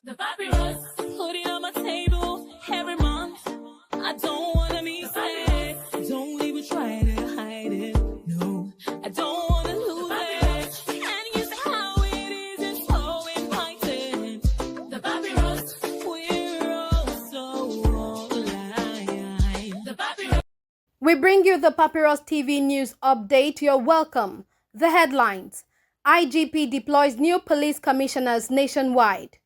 The papyrus, putting on my table every month. I don't wanna be sad. Don't even try to hide it. No, I don't wanna lose it. And you say how it is, it's so inviting. The papyrus, we're all so alive. The papyrus. We bring you the Papyrus TV news update. You're welcome. The headlines: IGP deploys new police commissioners nationwide.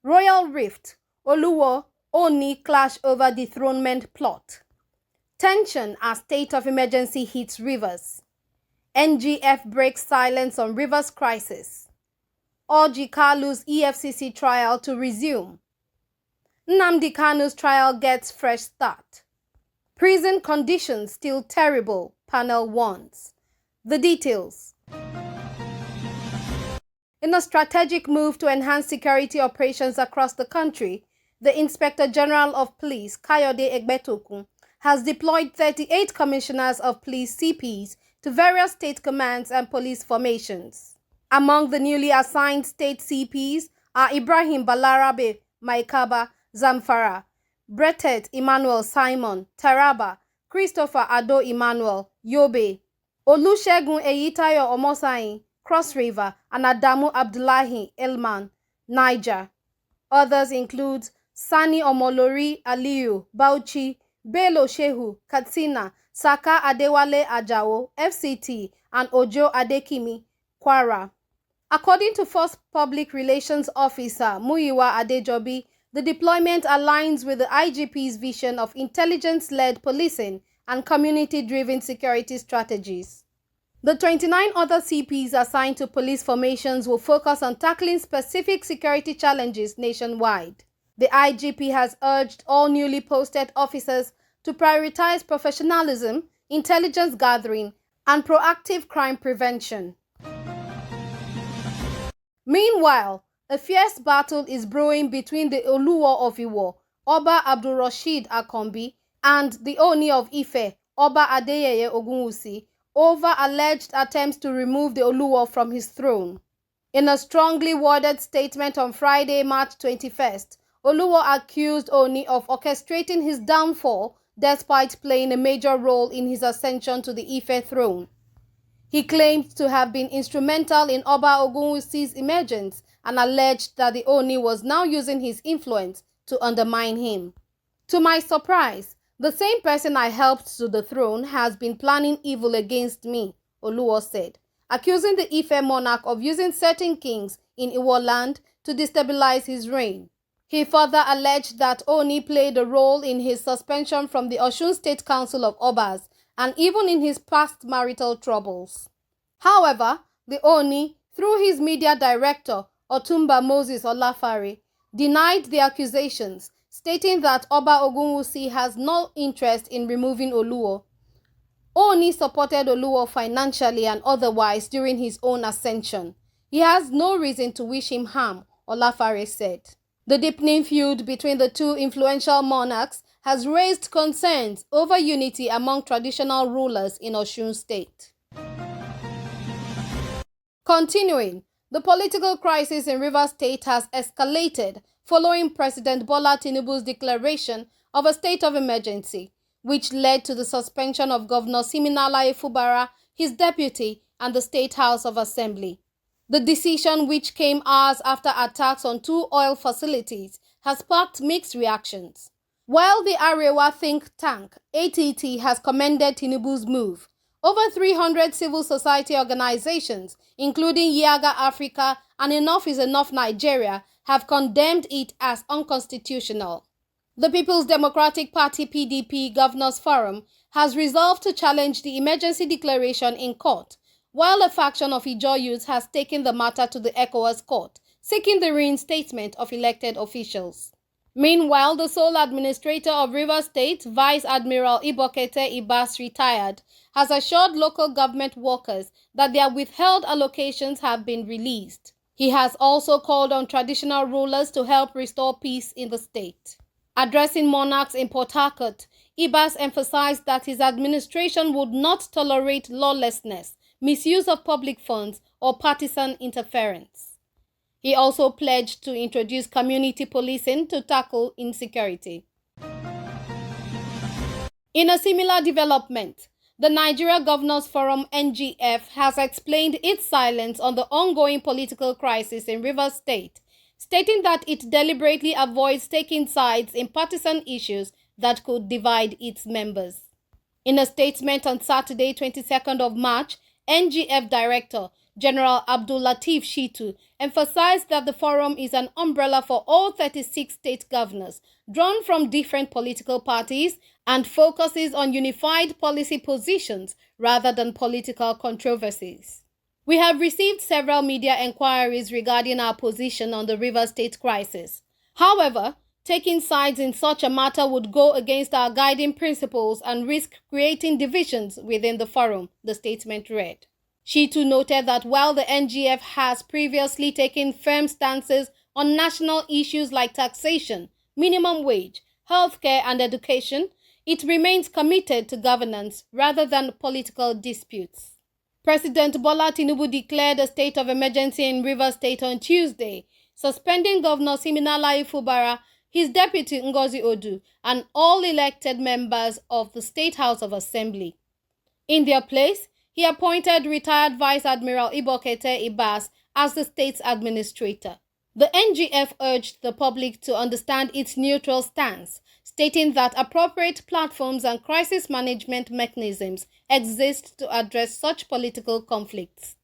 Royal Rift, Oluwo, Oni clash over dethronement plot. Tension as state of emergency hits Rivers. NGF breaks silence on Rivers crisis. Orji Kalu's EFCC trial to resume. Nnamdi Kanu's trial gets fresh start. Prison conditions still terrible, panel warns. The details. In a strategic move to enhance security operations across the country, the Inspector General of Police, Kayode Egbetokun, has deployed 38 commissioners of police CPs to various state commands and police formations. Among the newly assigned state CPs are Ibrahim Balarabe Maikaba, Zamfara, Bretet Emmanuel Simon, Taraba, Christopher Ado Emmanuel, Yobe, Olusegun Eyitayo Omosayin, Cross River, and Adamu Abdullahi Elman, Niger. Others include Sani Omolori Aliyu, Bauchi, Bello Shehu, Katsina, Saka Adewale Ajao, FCT, and Ojo Adekimi, Kwara. According to First Public Relations Officer Muyiwa Adejobi, the deployment aligns with the IGP's vision of intelligence-led policing and community-driven security strategies. The 29 other CPs assigned to police formations will focus on tackling specific security challenges nationwide. The IGP has urged all newly posted officers to prioritize professionalism, intelligence gathering, and proactive crime prevention. Meanwhile, a fierce battle is brewing between the Oluwo of Iwo, Oba Abdulrasheed Akombi, and the Oni of Ife, Oba Adeyeye Ogunwusi, over alleged attempts to remove the Oluwo from his throne. In a strongly worded statement on Friday, March 21st, Oluwo accused Oni of orchestrating his downfall despite playing a major role in his ascension to the Ife throne. He claimed to have been instrumental in Oba Ogunwusi's emergence and alleged that the Oni was now using his influence to undermine him. To my surprise, the same person I helped to the throne has been planning evil against me, Oluwo said, accusing the Ife monarch of using certain kings in Iwo land to destabilize his reign. He further alleged that Oni played a role in his suspension from the Osun State Council of Obas and even in his past marital troubles. However, the Oni, through his media director, Otumba Moses Olafare, denied the accusations, stating that Oba Ogunwusi has no interest in removing Oluwo. Oni supported Oluwo financially and otherwise during his own ascension. He has no reason to wish him harm, Olafare said. The deepening feud between the two influential monarchs has raised concerns over unity among traditional rulers in Osun State. Continuing, the political crisis in Rivers State has escalated following President Bola Tinubu's declaration of a state of emergency, which led to the suspension of Governor Siminalayi Fubara, his deputy, and the State House of Assembly. The decision, which came hours after attacks on 2 oil facilities, has sparked mixed reactions. While the Arewa think tank, ATT, has commended Tinubu's move, over 300 civil society organizations, including Yaga Africa and Enough is Enough Nigeria, have condemned it as unconstitutional. The People's Democratic Party (PDP) Governors Forum has resolved to challenge the emergency declaration in court, while a faction of Ijaw youths has taken the matter to the ECOWAS court, seeking the reinstatement of elected officials. Meanwhile, the sole administrator of Rivers State, Vice Admiral Ibokete Ibas, retired, has assured local government workers that their withheld allocations have been released. He has also called on traditional rulers to help restore peace in the state. Addressing monarchs in Port Harcourt, Ibas emphasized that his administration would not tolerate lawlessness, misuse of public funds, or partisan interference. He also pledged to introduce community policing to tackle insecurity. In a similar development, the Nigeria Governors Forum (NGF) has explained its silence on the ongoing political crisis in Rivers State, stating that it deliberately avoids taking sides in partisan issues that could divide its members. In a statement on Saturday, 22nd of March, NGF Director General Abdul Lateef Shittu emphasized that the forum is an umbrella for all 36 state governors, drawn from different political parties, and focuses on unified policy positions rather than political controversies. We have received several media inquiries regarding our position on the Rivers State crisis. However, taking sides in such a matter would go against our guiding principles and risk creating divisions within the forum, the statement read. Shittu noted that while the NGF has previously taken firm stances on national issues like taxation, minimum wage, healthcare, and education, it remains committed to governance rather than political disputes. President Bola Tinubu declared a state of emergency in Rivers State on Tuesday, suspending Governor Siminalayi Fubara, his deputy Ngozi Odu, and all elected members of the State House of Assembly. In their place, he appointed retired Vice Admiral Ibokete Ibas as the state's administrator. The NGF urged the public to understand its neutral stance, stating that appropriate platforms and crisis management mechanisms exist to address such political conflicts.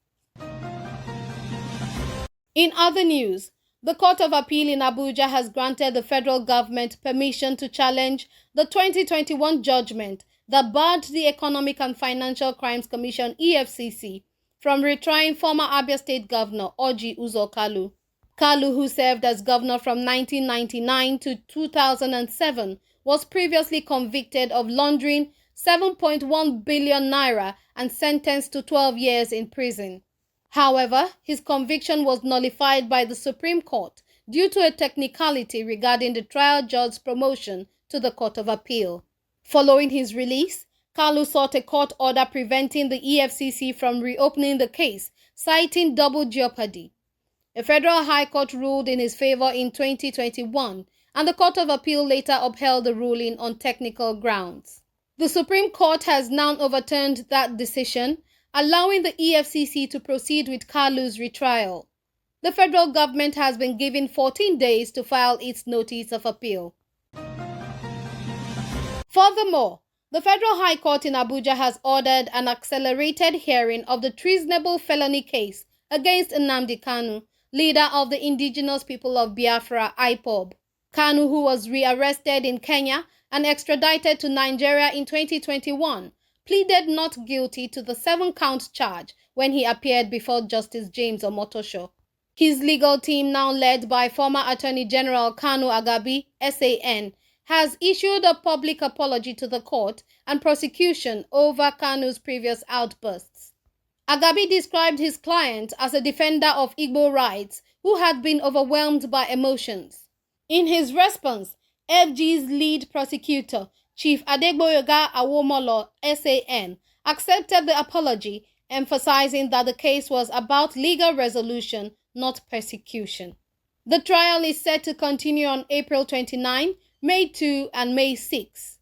In other news, the Court of Appeal in Abuja has granted the federal government permission to challenge the 2021 judgment that barred the Economic and Financial Crimes Commission (EFCC) from retrying former Abia State Governor Orji Uzor Kalu. Kalu, who served as governor from 1999 to 2007, was previously convicted of laundering 7.1 billion naira and sentenced to 12 years in prison. However, his conviction was nullified by the Supreme Court due to a technicality regarding the trial judge's promotion to the Court of Appeal. Following his release, Kalu sought a court order preventing the EFCC from reopening the case, citing double jeopardy. A federal high court ruled in his favor in 2021, and the Court of Appeal later upheld the ruling on technical grounds. The Supreme Court has now overturned that decision, allowing the EFCC to proceed with Kalu's retrial. The federal government has been given 14 days to file its notice of appeal. Furthermore, the Federal High Court in Abuja has ordered an accelerated hearing of the treasonable felony case against Nnamdi Kanu, leader of the Indigenous People of Biafra (IPOB). Kanu, who was rearrested in Kenya and extradited to Nigeria in 2021, pleaded not guilty to the 7-count charge when he appeared before Justice James Omotosho. His legal team, now led by former Attorney General Kanu Agabi, SAN, has issued a public apology to the court and prosecution over Kanu's previous outbursts. Agabi described his client as a defender of Igbo rights who had been overwhelmed by emotions. In his response, FG's lead prosecutor, Chief Adegboyega Awomolo, SAN, accepted the apology, emphasizing that the case was about legal resolution, not persecution. The trial is set to continue on April 29, May 2, and May 6.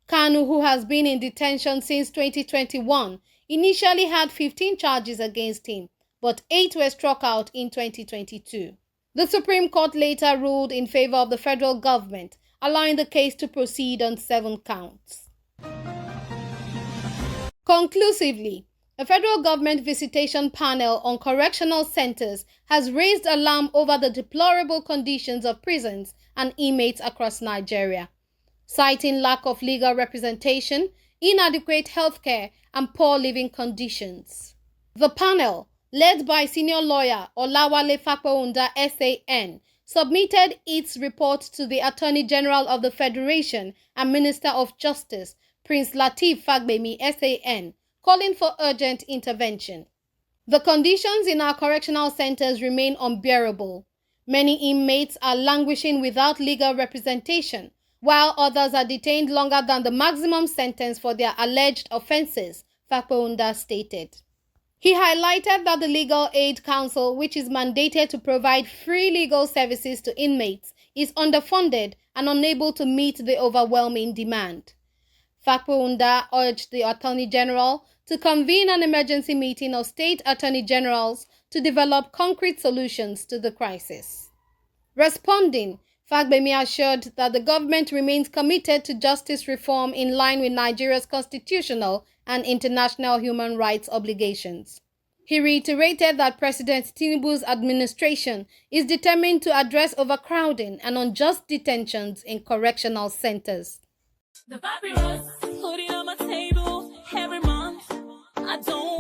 Kanu, who has been in detention since 2021, initially had 15 charges against him, but 8 were struck out in 2022. The Supreme Court later ruled in favor of the federal government, allowing the case to proceed on 7 counts. Conclusively, a federal government visitation panel on correctional centers has raised alarm over the deplorable conditions of prisons and inmates across Nigeria, citing lack of legal representation, inadequate healthcare, and poor living conditions. The panel, led by senior lawyer Olawale Fakpaunda SAN, submitted its report to the Attorney General of the Federation and Minister of Justice, Prince Lateef Fagbemi SAN, calling for urgent intervention. The conditions in our correctional centers remain unbearable. Many inmates are languishing without legal representation, while others are detained longer than the maximum sentence for their alleged offenses, Fakpaunda stated. He highlighted that the Legal Aid Council, which is mandated to provide free legal services to inmates, is underfunded and unable to meet the overwhelming demand. Fakweunda urged the Attorney General to convene an emergency meeting of state attorney generals to develop concrete solutions to the crisis. Responding, Fagbemi assured that the government remains committed to justice reform in line with Nigeria's constitutional and international human rights obligations. He reiterated that President Tinubu's administration is determined to address overcrowding and unjust detentions in correctional centers. The papyrus, put it on my table every month. I don't